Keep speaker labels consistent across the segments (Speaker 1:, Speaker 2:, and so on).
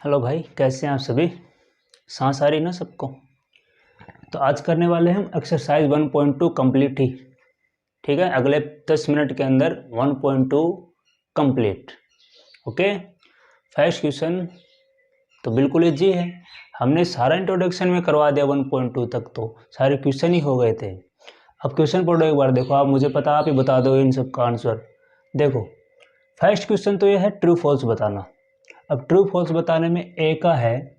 Speaker 1: Hello भाई, कैसे हैं आप सभी। सांस आ रही ना सबको। तो आज करने वाले हैं हम एक्सरसाइज 1.2 कंप्लीट ही। ठीक है, अगले 10 मिनट के अंदर 1.2 कंप्लीट। ओके। फर्स्ट क्वेश्चन तो बिल्कुल ईजी है। हमने सारा इंट्रोडक्शन में करवा दिया 1.2 तक, तो सारे क्वेश्चन ही हो गए थे। अब क्वेश्चन पढ़ो एक बार, देखो। आप मुझे पता, आप ही बता दो इन सब का आंसर। देखो, फर्स्ट क्वेश्चन तो यह है ट्रू फॉल्स बताना। अब ट्रू फॉल्स बताने में ए का है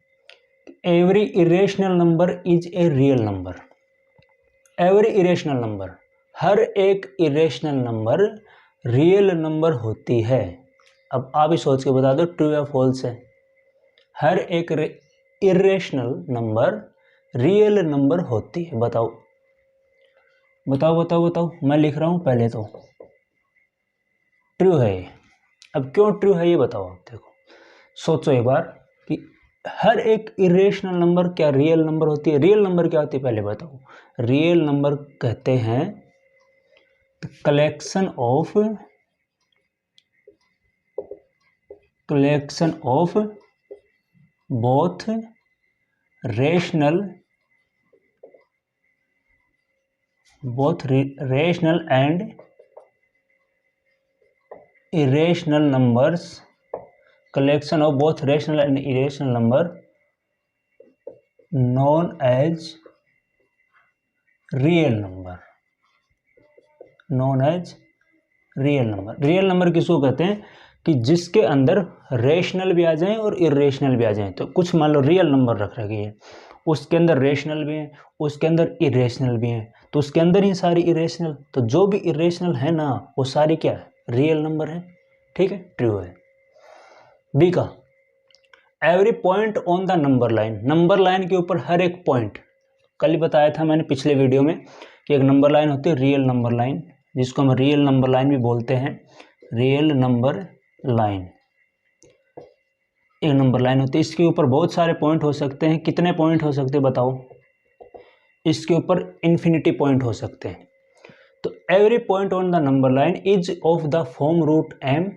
Speaker 1: every irrational number is a real number. Every irrational number, हर एक इरेशनल नंबर रियल नंबर होती है। अब आप ही सोच के बता दो ट्रू या फॉल्स है। हर एक इरेशनल नंबर रियल नंबर होती है। बताओ बताओ बताओ बताओ। मैं लिख रहा हूं पहले तो। ट्रू है ये। अब क्यों ट्रू है ये बताओ आप। देखो, सोचो एक बार कि हर एक इरेशनल नंबर क्या रियल नंबर होती है। रियल नंबर क्या होती है पहले बताओ। रियल नंबर कहते हैं collection of both rational and irrational numbers. Collection of both rational and irrational number known as real number. Real number किसको कहते हैं कि जिसके अंदर रेशनल भी आ जाएं और इरेशनल भी आ जाएं। तो कुछ मान लो रियल नंबर रख रखी है, उसके अंदर रेशनल भी है, उसके अंदर इरेशनल भी है, तो उसके अंदर ही सारी इरेशनल। तो जो भी इरेशनल है ना, वो सारी क्या है, रियल नंबर है। ठीक है, ट्रू है। बी का every point on the number line. Number line के ऊपर हर एक पॉइंट, कल ही बताया था मैंने पिछले वीडियो में कि एक नंबर लाइन होती है रियल नंबर लाइन, जिसको हम रियल नंबर लाइन भी बोलते हैं। रियल नंबर लाइन एक नंबर लाइन होती है। इसके ऊपर बहुत सारे पॉइंट हो सकते हैं। कितने पॉइंट हो सकते हैं बताओ। इसके ऊपर इन्फिनिटी पॉइंट हो सकते हैं। तो every point on the number line is of the form root M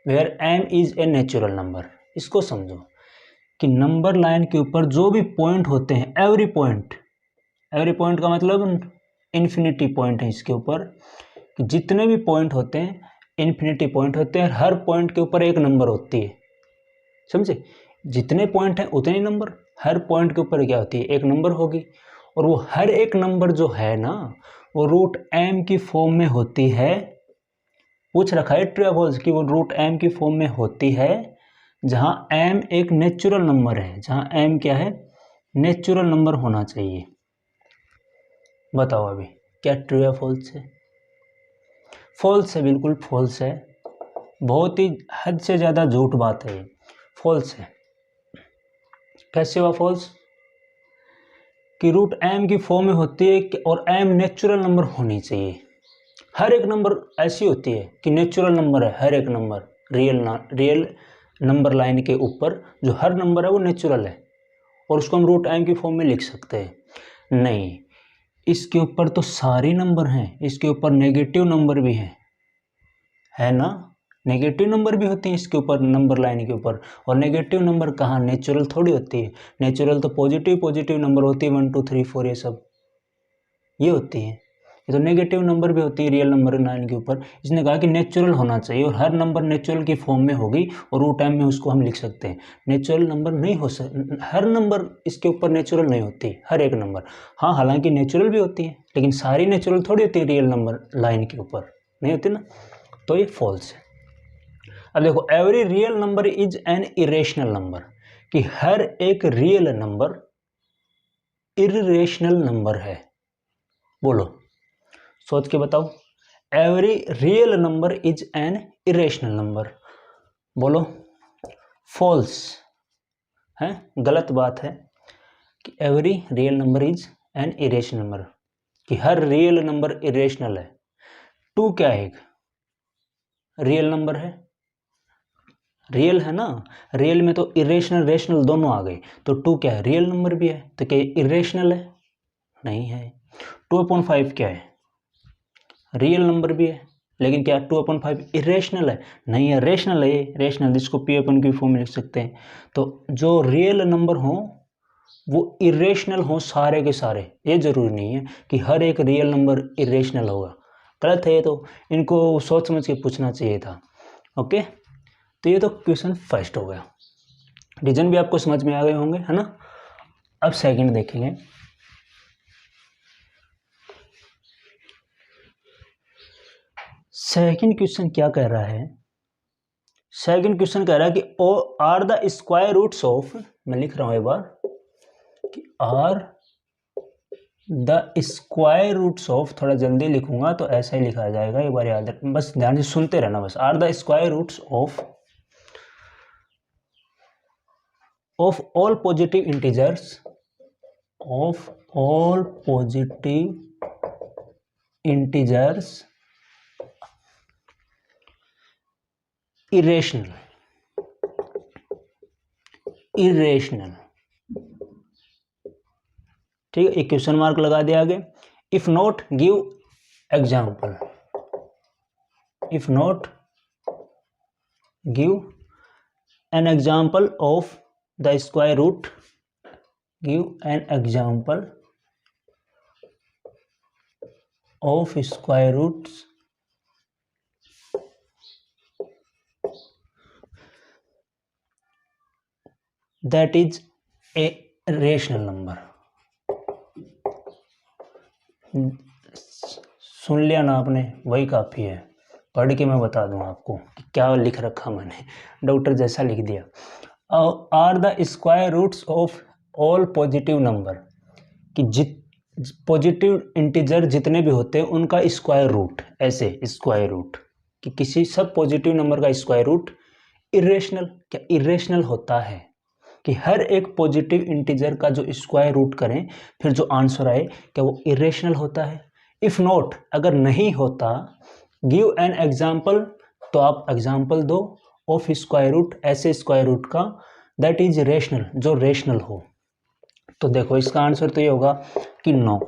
Speaker 1: where M is a natural number. इसको समझो कि नंबर लाइन के ऊपर जो भी पॉइंट होते हैं, एवरी पॉइंट का मतलब इन्फिनिटी पॉइंट है। इसके ऊपर जितने भी पॉइंट होते हैं इन्फिनिटी पॉइंट होते हैं। हर पॉइंट के ऊपर एक नंबर होती है, समझे। जितने पॉइंट हैं उतने नंबर, हर पॉइंट के ऊपर क्या होती है, एक नंबर होगी। और वो हर एक नंबर जो है ना, वो रूट एम की फॉर्म में होती है। पूछ रखा है ट्रू या फॉल्स कि वो रूट एम की फॉर्म में होती है, जहां एम एक नेचुरल नंबर है। जहां एम क्या है, नेचुरल नंबर होना चाहिए। बताओ अभी क्या ट्रू या फॉल्स है। फॉल्स है, बिल्कुल फॉल्स है। बहुत ही हद से ज़्यादा झूठ बात है ये। फॉल्स है। कैसे हुआ फॉल्स कि रूट एम की फॉर्म में होती है और एम नेचुरल नंबर होनी चाहिए। हर एक नंबर ऐसी होती है कि नेचुरल नंबर है। हर एक नंबर रियल नंबर लाइन के ऊपर जो हर नंबर है वो नेचुरल है, और उसको हम रूट एम की फॉर्म में लिख सकते हैं। नहीं, इसके ऊपर तो सारे नंबर हैं। इसके ऊपर नेगेटिव नंबर भी हैं, है ना। नेगेटिव नंबर भी होते हैं इसके ऊपर, नंबर लाइन के ऊपर। और नेगेटिव नंबर कहाँ, नेचुरल थोड़ी होती है। नेचुरल तो पॉजिटिव नंबर होती है, 1 2 3 4 ये सब ये होती है। ये तो नेगेटिव नंबर भी होती है रियल नंबर लाइन के ऊपर। इसने कहा कि नेचुरल होना चाहिए और हर नंबर नेचुरल की फॉर्म में होगी, और वो टाइम में उसको हम लिख सकते हैं। नेचुरल नंबर नहीं हो सकता, हर नंबर इसके ऊपर नेचुरल नहीं होती, हर एक नंबर। हाँ, हालांकि नेचुरल भी होती है, लेकिन सारी नेचुरल थोड़ी होती है रियल नंबर लाइन के ऊपर, नहीं होती ना। तो ये फॉल्स है। अब देखो, every real number is an irrational number, कि हर एक रियल नंबर इरेशनल नंबर है। बोलो, सोच के बताओ। Every real number is an irrational number. बोलो फॉल्स है, गलत बात है कि every real number is an irrational number, कि हर रियल नंबर इरेशनल है। टू क्या है, एक रियल नंबर है। रियल है ना, रियल में तो इरेशनल रेशनल दोनों आ गए, तो टू क्या है, रियल नंबर भी है। तो क्या इरेशनल है, नहीं है। 2/5 क्या है, रियल नंबर भी है। लेकिन क्या 2/5 इरेशनल है? नहीं है, रेशनल है ये, रेशनल, जिसको P/Q फॉर्म में लिख सकते हैं। तो जो रियल नंबर हो वो इरेशनल हो सारे के सारे, ये जरूरी नहीं है कि हर एक रियल नंबर इरेशनल होगा, गलत है ये तो, इनको सोच समझ के पूछना चाहिए था। ओके, तो ये तो क्वेश्चन फर्स्ट हो गया, रीजन भी आपको समझ में आ गए होंगे, है ना। अब सेकंड देखेंगे। सेकंड क्वेश्चन क्या कह रहा है? सेकंड क्वेश्चन कह रहा है कि ओ are the square roots of, मैं लिख रहा हूं एक बार, कि are the square roots of, थोड़ा जल्दी लिखूंगा तो ऐसा ही लिखा जाएगा, एक बार याद रख, बस ध्यान से सुनते रहना बस। Are the square roots of all positive integers, of all positive integers irrational, irrational, ठीक है, एक क्वेश्चन मार्क लगा दिया आगे। If not give example, if not give an example of the square root, give an example of square roots that is a rational number। सुन लिया ना आपने, वही काफ़ी है, पढ़ के मैं बता दूं आपको कि क्या लिख रखा मैंने, डॉक्टर जैसा लिख दिया। Are the square roots of all positive number, कि पॉजिटिव इंटीजर जितने भी होते हैं उनका स्क्वायर रूट, ऐसे स्क्वायर रूट, कि किसी सब पॉजिटिव नंबर का स्क्वायर रूट इरेशनल, क्या इरेशनल होता है, कि हर एक पॉजिटिव इंटीजर का जो स्क्वायर रूट करें फिर जो आंसर आए क्या वो इरेशनल होता है। इफ नॉट, अगर नहीं होता, गिव एन एग्जाम्पल, तो आप एग्जाम्पल दो, ऑफ स्क्वायर रूट, ऐसे स्क्वायर रूट का, दैट इज रेशनल, जो रेशनल हो। तो देखो इसका आंसर तो ये होगा कि नो,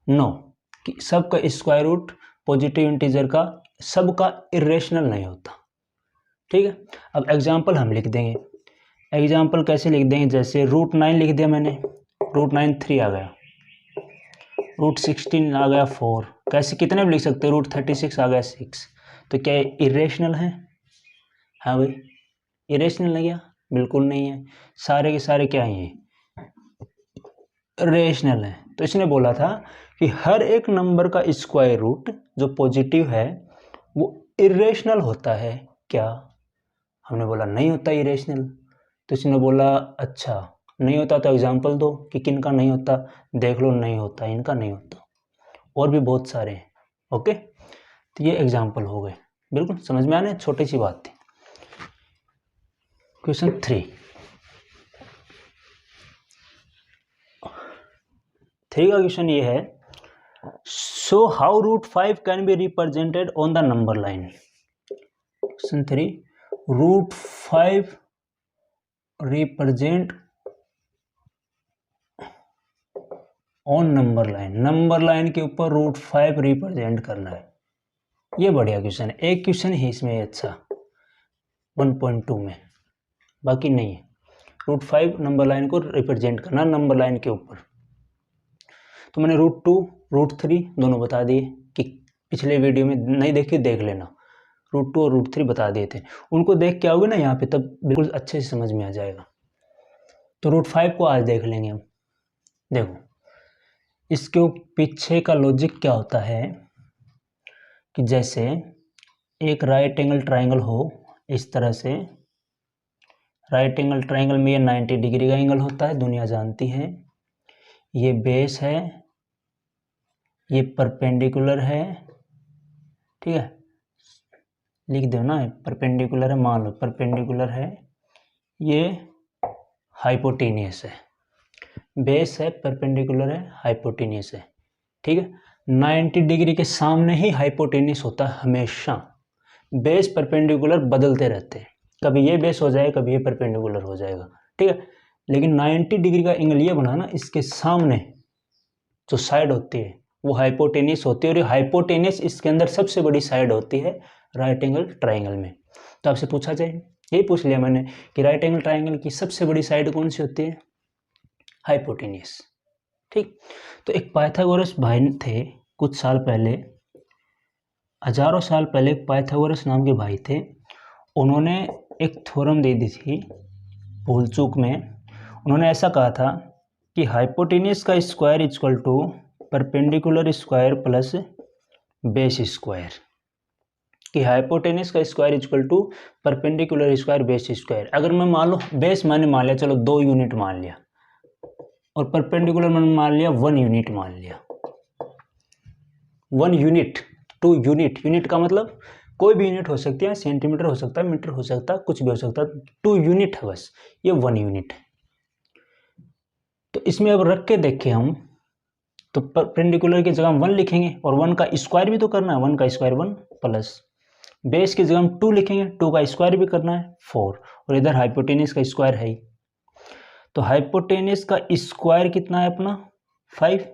Speaker 1: नो, कि सबका स्क्वायर रूट पॉजिटिव इंटीजर का सबका इरेशनल नहीं होता। ठीक है, अब एग्जाम्पल हम लिख देंगे। एग्जाम्पल कैसे लिख देंगे, जैसे √9 लिख दिया मैंने, √9 3 आ गया, √16 आ गया 4, कैसे कितने भी लिख सकते हो, √36 आ गया 6। तो क्या ये इरेशनल है? हाँ भाई, इरेशनल नहीं गया, बिल्कुल नहीं है, सारे के सारे क्या हैं, रेशनल है। तो इसने बोला था कि हर एक नंबर का स्क्वायर रूट जो पॉजिटिव है वो इरेशनल होता है क्या? हमने बोला नहीं होता इरेशनल। तो इसने बोला अच्छा नहीं होता तो एग्जाम्पल दो कि किन का नहीं होता, देख लो नहीं होता, इनका नहीं होता, और भी बहुत सारे हैं। ओके, तो ये एग्जाम्पल हो गए, बिल्कुल समझ में आने, छोटी सी बात थी। क्वेश्चन 3 का क्वेश्चन ये है, so how √5 can be represented on the number line. Question 3, √5 represent on number line, number line के ऊपर √5 रिप्रेजेंट करना है। ये बढ़िया क्वेश्चन है, एक क्वेश्चन ही इसमें अच्छा 1.2 में, बाकी नहीं है। √5 नंबर लाइन को रिप्रेजेंट करना नंबर लाइन के ऊपर। तो मैंने √2 √3 दोनों बता दिए, कि पिछले वीडियो में नहीं देखी देख लेना, √2 और √3 बता दिए थे, उनको देख के आओगे ना यहाँ पे तब बिल्कुल अच्छे से समझ में आ जाएगा। तो √5 को आज देख लेंगे हम। देखो इसके पीछे का लॉजिक क्या होता है, कि जैसे एक राइट एंगल ट्राइंगल हो, इस तरह से राइट एंगल ट्राइंगल में ये 90 डिग्री का एंगल होता है, दुनिया जानती है। ये बेस है, ये परपेंडिकुलर है, ठीक है, लिख दो ना, परपेंडिकुलर है, मान लो परपेंडिकुलर है, ये हाइपोटेनियस है, बेस है, परपेंडिकुलर है, हाइपोटेनियस है, ठीक है। 90 डिग्री के सामने ही हाइपोटेनियस होता है हमेशा, बेस परपेंडिकुलर बदलते रहते हैं, कभी ये बेस हो जाएगा कभी ये परपेंडिकुलर हो जाएगा, ठीक है। लेकिन 90 डिग्री का एंगल ये बना ना, इसके सामने जो साइड होती है वो हाइपोटेनियस होती है, और ये हाइपोटेनियस इसके अंदर सबसे बड़ी साइड होती है राइट एंगल ट्राइंगल में। तो आपसे पूछा जाए, यही पूछ लिया मैंने कि राइट एंगल ट्राइंगल की सबसे बड़ी साइड कौन सी होती है? हाइपोटेनियस। ठीक। तो एक पाइथागोरस भाई थे कुछ साल पहले, हजारों साल पहले पाइथागोरस नाम के भाई थे। उन्होंने एक थ्योरम दे दी थी भूल चूक में। उन्होंने ऐसा कहा था कि हाइपोटेनियस का square equal to perpendicular square plus base square, कि हाइपोटेनियस का square equal to perpendicular square base square. अगर मैं मान लो बेस मैंने मान लिया, चलो 2 यूनिट मान लिया, और परपेंडिकुलर मैंने मान लिया 1 यूनिट मान लिया। 1 यूनिट, 2 यूनिट, यूनिट का मतलब कोई भी यूनिट हो सकती है, सेंटीमीटर हो सकता है, मीटर हो सकता है, कुछ भी हो सकता है, 2 यूनिट है बस, ये 1 यूनिट है। तो इसमें अब रख के देखें हम, तो परपेंडिकुलर की जगह हम 1 लिखेंगे, और 1 का स्क्वायर भी तो करना है, 1 का स्क्वायर 1 प्लस बेस की जगह हम 2 लिखेंगे, 2 का स्क्वायर भी करना है 4, और इधर हाइपोटेनियस का स्क्वायर है ही। तो हाइपोटेनियस का स्क्वायर कितना है अपना 5।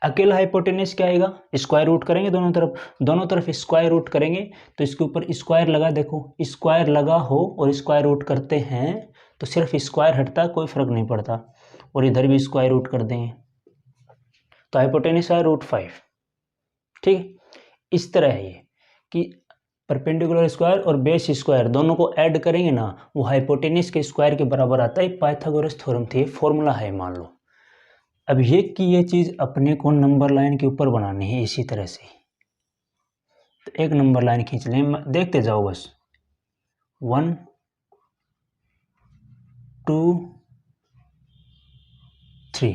Speaker 1: अकेला हाइपोटेनियस क्या आएगा, स्क्वायर रूट करेंगे दोनों तरफ स्क्वायर रूट करेंगे, तो इसके ऊपर स्क्वायर लगा, देखो स्क्वायर लगा हो और स्क्वायर रूट करते हैं तो सिर्फ स्क्वायर हटता है, कोई फर्क नहीं पड़ता, और इधर भी स्क्वायर रूट कर देंगे तो हाइपोटेनियस है √5। ठीक, इस तरह है ये कि परपेंडिकुलर स्क्वायर और बेस स्क्वायर दोनों को ऐड करेंगे ना, वो हाइपोटेनियस के स्क्वायर के बराबर आता है। पाइथागोरस थ्योरम थी, फॉर्मूला है मान लो। अब ये चीज अपने को नंबर लाइन के ऊपर बनानी है इसी तरह से। तो एक नंबर लाइन खींच लें, देखते जाओ बस, 1 2 3,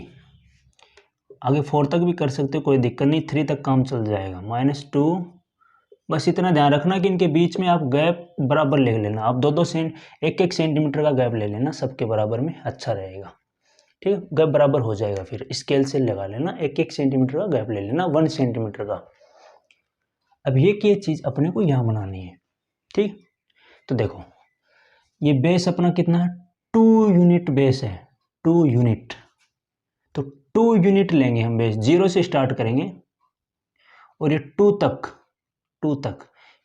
Speaker 1: आगे 4 तक भी कर सकते हो, कोई दिक्कत नहीं, 3 तक काम चल जाएगा, -2। बस इतना ध्यान रखना कि इनके बीच में आप गैप बराबर ले लेना, आप 2-2 1-1 सेंटीमीटर का गैप ले लेना, सबके बराबर में अच्छा रहेगा। ठीक है, गैप बराबर हो जाएगा, फिर स्केल से लगा लेना, 1-1 सेंटीमीटर का गैप ले लेना, 1 सेंटीमीटर का। अब ये चीज़ अपने को यहाँ बनानी है। ठीक, तो देखो ये बेस अपना कितना है, 2 यूनिट बेस है, 2 यूनिट। तो 2 यूनिट लेंगे हम बेस, 0 से स्टार्ट करेंगे, और ये 2 तक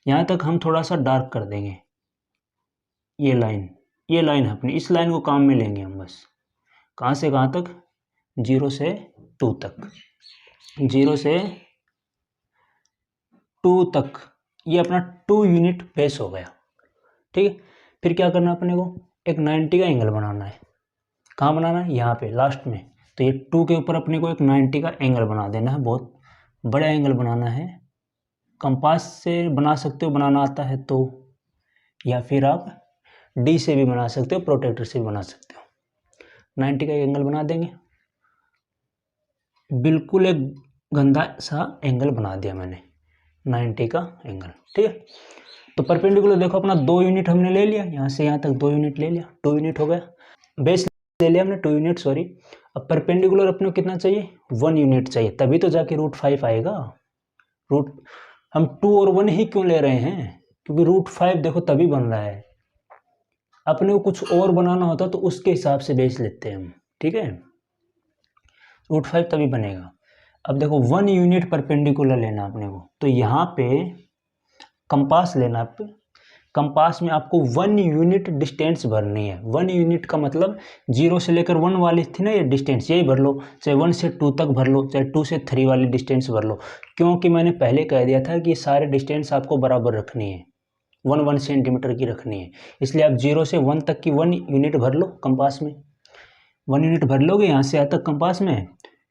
Speaker 1: यहाँ तक हम थोड़ा सा डार्क कर देंगे। ये लाइन है अपनी, इस लाइन को काम में लेंगे हम बस। कहाँ से कहाँ तक, 0 से 2 तक, 0 से 2 तक, ये अपना 2 यूनिट बेस हो गया। ठीक है, फिर क्या करना है अपने को, एक 90 का एंगल बनाना है। कहाँ बनाना है, यहाँ पे लास्ट में। तो ये 2 के ऊपर अपने को एक 90 का एंगल बना देना है, बहुत बड़ा एंगल बनाना है। कंपास से बना सकते हो, बनाना आता है तो, या फिर आप डी से भी बना सकते हो, प्रोटेक्टर से भी बना सकते हो। 90 का एंगल बना देंगे, बिल्कुल एक गंदा सा एंगल बना दिया मैंने, 90 का एंगल। ठीक है, तो परपेंडिकुलर देखो अपना 2 यूनिट हमने ले लिया, यहाँ से यहाँ तक 2 यूनिट ले लिया, 2 यूनिट हो गया। बेस ले लिया हमने 2 यूनिट, सॉरी। अब परपेंडिकुलर अपने को कितना चाहिए, 1 यूनिट चाहिए, तभी तो जाके √5 आएगा। हम 2 और 1 ही क्यों ले रहे हैं, क्योंकि √5 देखो तभी बन रहा है। अपने को कुछ और बनाना होता तो उसके हिसाब से बेस लेते हैं हम। ठीक है, √5 तभी बनेगा। अब देखो 1 यूनिट परपेंडिकुलर लेना अपने को, तो यहाँ पे कंपास लेना, कंपास में आपको 1 यूनिट डिस्टेंस भरनी है। 1 यूनिट का मतलब 0 से लेकर 1 वाली थी ना ये डिस्टेंस, यही भर लो, चाहे 1 से 2 तक भर लो, चाहे 2 से 3 वाली डिस्टेंस भर लो, क्योंकि मैंने पहले कह दिया था कि सारे डिस्टेंस आपको बराबर रखनी है, 1-1 सेंटीमीटर की रखनी है। इसलिए आप 0 से 1 तक की 1 यूनिट भर लो कंपास में, 1 यूनिट भर लोगे यहाँ से यहाँ तक कंपास में।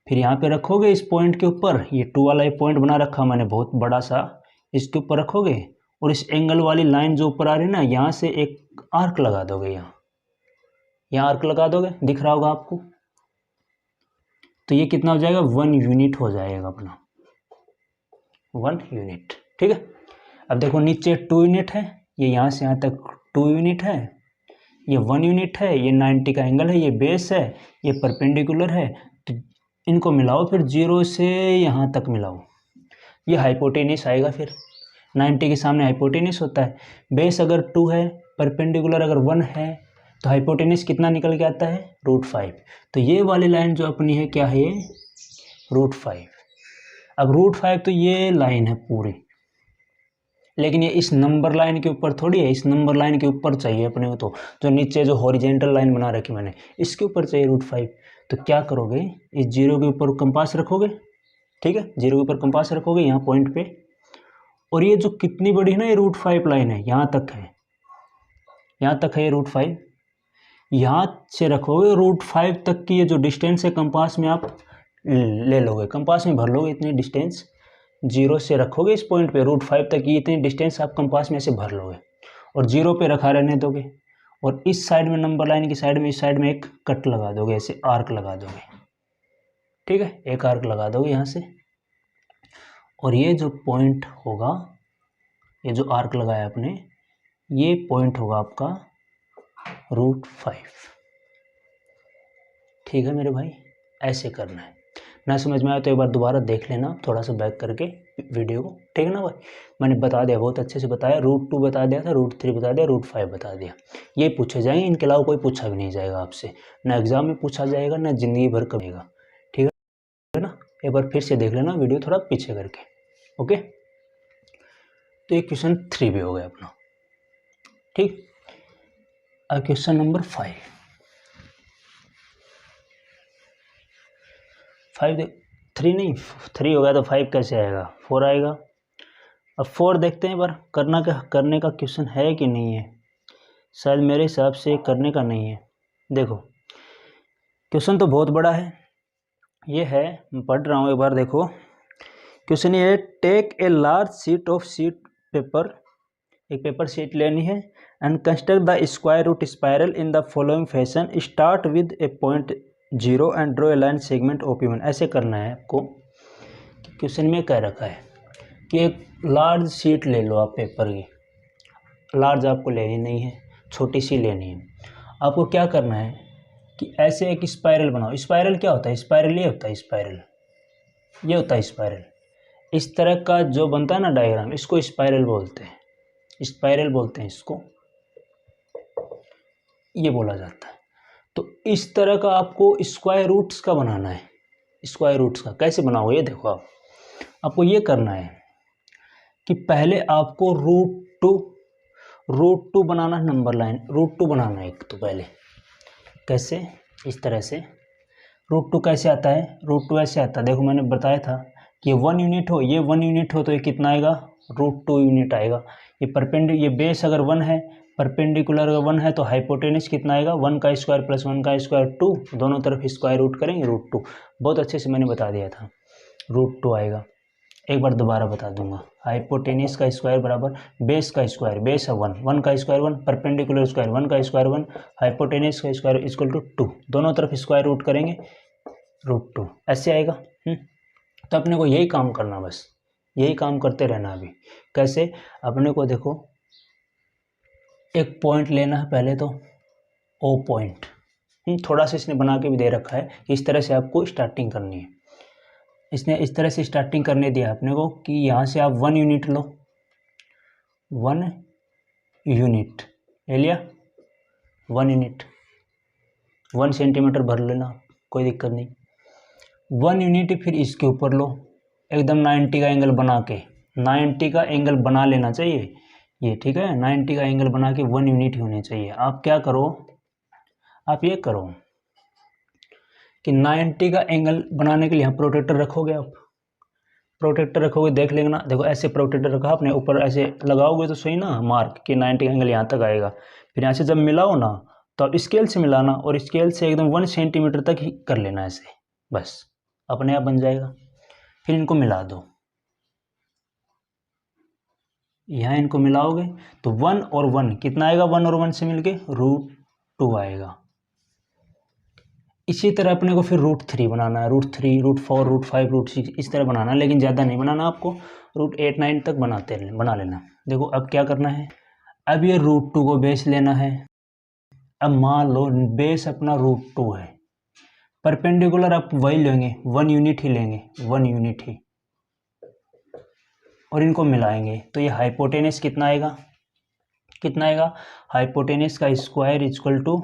Speaker 1: फिर यहाँ पे रखोगे इस पॉइंट के ऊपर, ये 2 वाला एक पॉइंट बना रखा मैंने बहुत बड़ा सा, इसके ऊपर रखोगे, और इस एंगल वाली लाइन जो ऊपर आ रही है ना, यहाँ से एक आर्क लगा दोगे, यहाँ आर्क लगा दोगे, दिख रहा होगा आपको। तो ये कितना हो जाएगा, 1 यूनिट हो जाएगा अपना, 1 यूनिट। ठीक है, अब देखो नीचे 2 यूनिट है, ये यहाँ से यहाँ तक 2 यूनिट है, ये 1 यूनिट है, ये 90 का एंगल है, ये बेस है, ये परपेंडिकुलर है। तो इनको मिलाओ, फिर 0 से यहाँ तक मिलाओ, ये हाइपोटेनियस आएगा। फिर 90 के सामने हाइपोटेनियस होता है। बेस अगर 2 है, परपेंडिकुलर अगर 1 है, तो हाइपोटेनियस कितना निकल के आता है, √5। तो ये वाली लाइन जो अपनी है क्या है, ये √5। अब √5 तो ये लाइन है पूरी, लेकिन ये इस नंबर लाइन के ऊपर थोड़ी है, इस नंबर लाइन के ऊपर चाहिए अपने को। तो जो नीचे जो हॉरिजेंटल लाइन बना रखी मैंने, इसके ऊपर चाहिए √5। तो क्या करोगे, इस जीरो के ऊपर कंपास रखोगे, ठीक है, जीरो के ऊपर कंपास रखोगे यहाँ पॉइंट पे, और ये जो कितनी बड़ी है ना, ये √5 लाइन है, यहाँ तक है, यहाँ तक है ये √5। यहाँ से रखोगे √5 तक की ये जो डिस्टेंस है कंपास में आप ले लोगे, कंपास में भर लोगे इतनी डिस्टेंस, जीरो से रखोगे इस पॉइंट पे √5 तक की इतनी डिस्टेंस आप कंपास में से भर लोगे, और जीरो पे रखा रहने दोगे, और इस साइड में नंबर लाइन की साइड में, इस साइड में एक कट लगा दोगे, ऐसे आर्क लगा दोगे, ठीक है, एक आर्क लगा दोगे यहाँ से, और ये जो पॉइंट होगा, ये जो आर्क लगाया आपने, ये पॉइंट होगा आपका √5, ठीक है मेरे भाई, ऐसे करना है। ना समझ में आया तो एक बार दोबारा देख लेना, थोड़ा सा बैक करके वीडियो को, ठीक है ना भाई। मैंने बता दिया, बहुत अच्छे से बताया, √2 बता दिया था, √3 बता दिया, √5 बता दिया। ये पूछे जाएंगे, इनके अलावा कोई पूछा भी नहीं जाएगा आपसे, ना एग्जाम में पूछा जाएगा, ना जिंदगी भर करेगा, ठीक है ना। एक बार फिर से देख लेना वीडियो थोड़ा पीछे करके, ओके। तो ये क्वेश्चन 3 भी हो गया अपना, ठीक। अब क्वेश्चन नंबर 5 3 नहीं, 3 हो गया तो 5 कैसे आएगा, 4 आएगा। अब 4 देखते हैं, पर करने का क्वेश्चन है कि नहीं है, शायद मेरे हिसाब से करने का नहीं है। देखो क्वेश्चन तो बहुत बड़ा है, ये है, मैं पढ़ रहा हूँ, एक बार देखो। क्वेश्चन ये है, take a large sheet of sheet paper, एक पेपर शीट लेनी है, and construct the square root spiral in the following fashion, start with a point 0 and draw a line segment OP1। ऐसे करना है आपको। क्वेश्चन में कह रखा है कि एक लार्ज शीट ले लो आप पेपर की, लार्ज आपको लेनी नहीं है, छोटी सी लेनी है। आपको क्या करना है कि ऐसे एक स्पायरल बनाओ। स्पायरल क्या होता है, स्पायरल ये होता है, स्पायरल ये होता है, स्पायरल इस तरह का जो बनता है ना डायग्राम, इसको स्पायरल बोलते हैं, स्पायरल बोलते हैं इसको, ये बोला जाता है। तो इस तरह का आपको स्क्वायर रूट्स का बनाना है। स्क्वायर रूट्स का कैसे बनाओगे, ये देखो आपको ये करना है कि पहले आपको √2 बनाना है, नंबर लाइन √2 बनाना है एक, तो पहले कैसे, इस तरह से। √2 कैसे आता है, √2 ऐसे आता है, देखो मैंने बताया था कि ये 1 यूनिट हो, ये 1 यूनिट हो, तो ये कितना आएगा, √2 यूनिट आएगा। ये बेस अगर 1 है, परपेंडिकुलर अगर 1 है, तो हाइपोटेनस कितना आएगा, 1 का स्क्वायर प्लस 1 का स्क्वायर 2, दोनों तरफ स्क्वायर रूट करेंगे √2। बहुत अच्छे से मैंने बता दिया था, √2 आएगा। एक बार दोबारा बता दूंगा, हाइपोटेनस का स्क्वायर बराबर बेस का स्क्वायर, बेस है 1, 1 का स्क्वायर 1, परपेंडिकुलर स्क्वायर 1 का स्क्वायर 1, हाइपोटेनस का स्क्वायर इक्वल टू 2, दोनों तरफ स्क्वायर रूट करेंगे √2, ऐसे आएगा। तो अपने को यही काम करना, बस यही काम करते रहना। अभी कैसे, अपने को देखो एक पॉइंट लेना है पहले, तो O पॉइंट, थोड़ा सा इसने बना के भी दे रखा है कि इस तरह से आपको स्टार्टिंग करनी है। इसने इस तरह से स्टार्टिंग करने दिया अपने को कि यहाँ से आप 1 यूनिट लो, 1 यूनिट ले लिया, 1 यूनिट 1 सेंटीमीटर भर लेना, कोई दिक्कत नहीं। 1 यूनिट फिर इसके ऊपर लो, एकदम 90 का एंगल बना के, 90 का एंगल बना लेना चाहिए ये, ठीक है, 90 का एंगल बना के 1 यूनिट होने चाहिए। आप क्या करो, आप ये करो कि 90 का एंगल बनाने के लिए यहाँ प्रोटेक्टर रखोगे, आप प्रोटेक्टर रखोगे, देख लेना, देखो ऐसे प्रोटेक्टर रखा आपने, ऊपर ऐसे लगाओगे तो सही ना मार्क कि 90 का एंगल यहाँ तक आएगा। फिर यहाँ से जब मिलाओ ना, तो आप स्केल से मिलाना, और स्केल से एकदम 1 सेंटीमीटर तक ही कर लेना ऐसे, बस अपने आप बन जाएगा। फिर इनको मिला दो, यहाँ इनको मिलाओगे तो 1 और 1 कितना आएगा, 1 और 1 से मिलके √2 आएगा। इसी तरह अपने को फिर √3 बनाना है, √3, √4, √5, √6 इस तरह बनाना है, लेकिन ज़्यादा नहीं बनाना आपको, √8, 9 तक बना लेना। देखो अब क्या करना है, अब ये √2 को बेस लेना है। अब मान लो बेस अपना √2 है, परपेंडिकुलर आप वही लेंगे, 1 यूनिट ही लेंगे, 1 यूनिट ही, और इनको मिलाएंगे तो ये हाइपोटेनस कितना आएगा, कितना आएगा, हाइपोटेनस का square equal to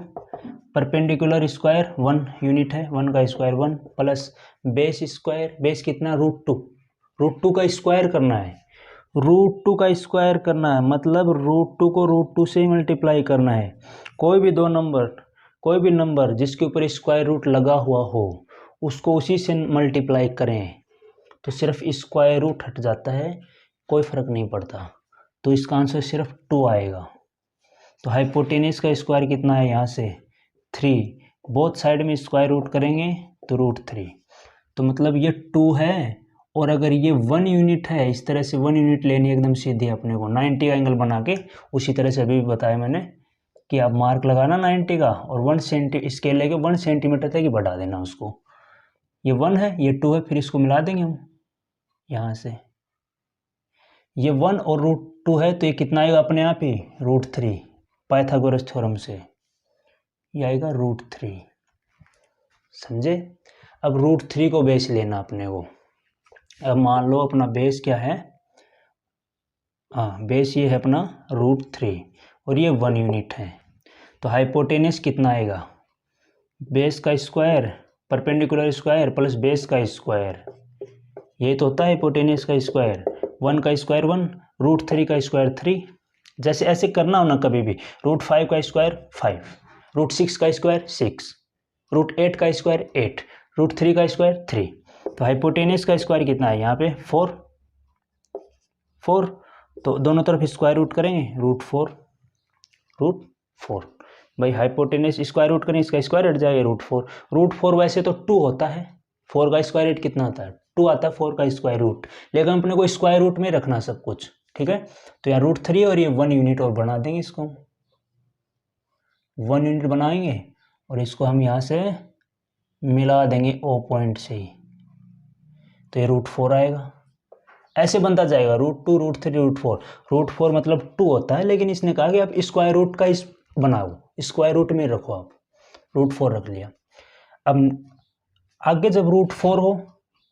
Speaker 1: perpendicular square 1 unit है, 1 का square 1 plus base square, base कितना √2, रूट 2 का स्क्वायर करना है, रूट 2 का स्क्वायर करना है, मतलब रूट 2 को रूट 2 से मल्टीप्लाई करना है। कोई भी नंबर जिसके ऊपर स्क्वायर रूट लगा हुआ हो उसको उसी से मल्टीप्लाई करें तो सिर्फ स्क्वायर रूट हट जाता है, कोई फर्क नहीं पड़ता। तो इसका आंसर सिर्फ 2 आएगा। तो हाइपोटेनस का स्क्वायर कितना है यहाँ से 3, बोथ साइड में स्क्वायर रूट करेंगे तो √3। तो मतलब ये 2 है, और अगर ये 1 यूनिट है, इस तरह से 1 यूनिट लेनी एकदम सीधी अपने को 90 का एंगल बना के, उसी तरह से अभी भी बताया मैंने कि आप मार्क लगाना 90 का और 1 सेंटी स्केल लेके 1 सेंटीमीटर तक ही बढ़ा देना उसको। ये 1 है, ये 2 है, फिर इसको मिला देंगे हम यहाँ से। ये 1 और √2 है तो ये कितना आएगा अपने आप ही √3, पाइथागोरस थ्योरम से ये आएगा √3। समझे? अब √3 को बेस लेना अपने को। अब मान लो अपना बेस क्या है, हाँ बेस ये है अपना √3 और ये 1 यूनिट है। तो हाइपोटेनस कितना आएगा, बेस का square perpendicular square plus base का स्क्वायर, ये तो होता है हाइपोटेनस का स्क्वायर। 1 का स्क्वायर 1, √3 का स्क्वायर 3। जैसे ऐसे करना हो ना कभी भी, √5 का स्क्वायर 5, √6 का स्क्वायर 6, √8 का स्क्वायर 8, √3 का स्क्वायर 3। तो हाइपोटेनस का स्क्वायर कितना है यहाँ पे 4। तो दोनों तरफ स्क्वायर रूट करेंगे √4। भाई हाइपोटेनस स्क्वायर रूट करें, इसका स्क्वायर हट जाएगा √4। √4 वैसे तो 2 होता है, 4 का स्क्वायर रूट कितना आता है 2 आता है 4 का स्क्वायर रूट, लेकिन अपने को स्क्वायर रूट में रखना सब कुछ, ठीक है। तो यहाँ √3 और ये 1 यूनिट और बना देंगे, इसको 1 यूनिट बनाएंगे और इसको हम यहाँ से मिला देंगे O पॉइंट से ही, तो ये √4 आएगा। ऐसे बनता जाएगा √2 √3 √4। √4 मतलब 2 होता है, लेकिन इसने कहा कि आप स्क्वायर रूट का बनाओ, स्क्वायर रूट में रखो, आप √4 रख लिया। अब आगे जब √4 हो,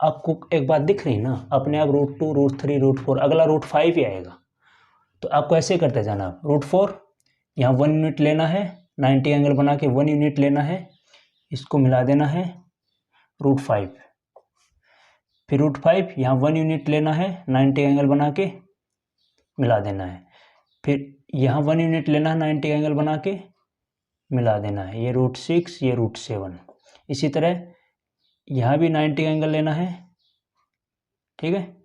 Speaker 1: आपको एक बात दिख रही ना, अपने आप √2 √3 √4, अगला √5 ही आएगा। तो आपको ऐसे करते जाना, √4 यहाँ 1 यूनिट लेना है, 90 एंगल बना के 1 यूनिट लेना है, इसको मिला देना है √5, फिर √5 यहाँ 1 यूनिट लेना है, 90 एंगल बना के मिला देना है, फिर यहाँ 1 यूनिट लेना है, 90 एंगल बना के मिला देना है, ये √6 ये √7। इसी तरह यहाँ भी 90 एंगल लेना है, ठीक है,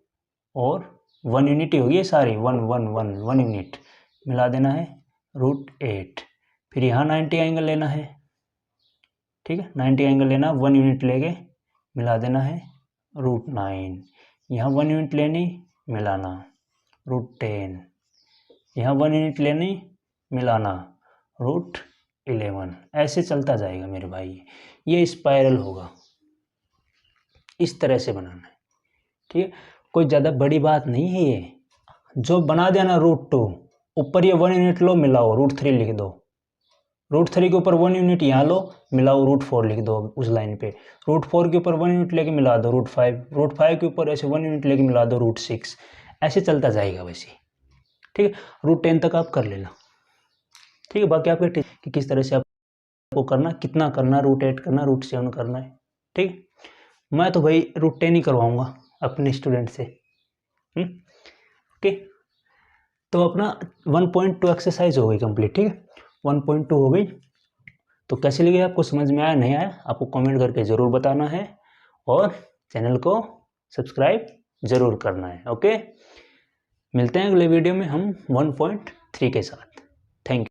Speaker 1: और 1 यूनिट ही होगी ये सारी, 1 यूनिट मिला देना है √8। फिर यहाँ 90 एंगल लेना है, ठीक है, 90 एंगल लेना, 1 यूनिट लेके मिला देना है √9। यहाँ 1 यूनिट लेनी मिलाना √10, यहाँ 1 यूनिट लेनी मिलाना √11। ऐसे चलता जाएगा मेरे भाई, ये स्पाइरल होगा, इस तरह से बनाना है, ठीक है। कोई ज़्यादा बड़ी बात नहीं है ये, जो बना देना √2 ऊपर ये 1 यूनिट लो मिलाओ √3 लिख दो, √3 के ऊपर 1 यूनिट यहाँ लो मिलाओ √4 लिख दो उस लाइन पे, √4 के ऊपर 1 यूनिट लेके मिला दो √5 के ऊपर ऐसे 1 यूनिट लेके मिला दो √6, ऐसे चलता जाएगा वैसे, ठीक है। √10 तक आप कर लेना, ठीक है। बाकी आपके कि किस तरह से आपको करना, कितना करना, √8 करना, √7 करना है, ठीक। मैं तो भाई √10 ही करवाऊँगा अपने स्टूडेंट से, ओके। तो अपना 1.2 एक्सरसाइज हो गई कंप्लीट, ठीक है, 1.2 हो गई। तो कैसे लगी, आपको समझ में आया नहीं आया, आपको कमेंट करके ज़रूर बताना है और चैनल को सब्सक्राइब ज़रूर करना है, ओके। मिलते हैं अगले वीडियो में हम 1.3 के साथ।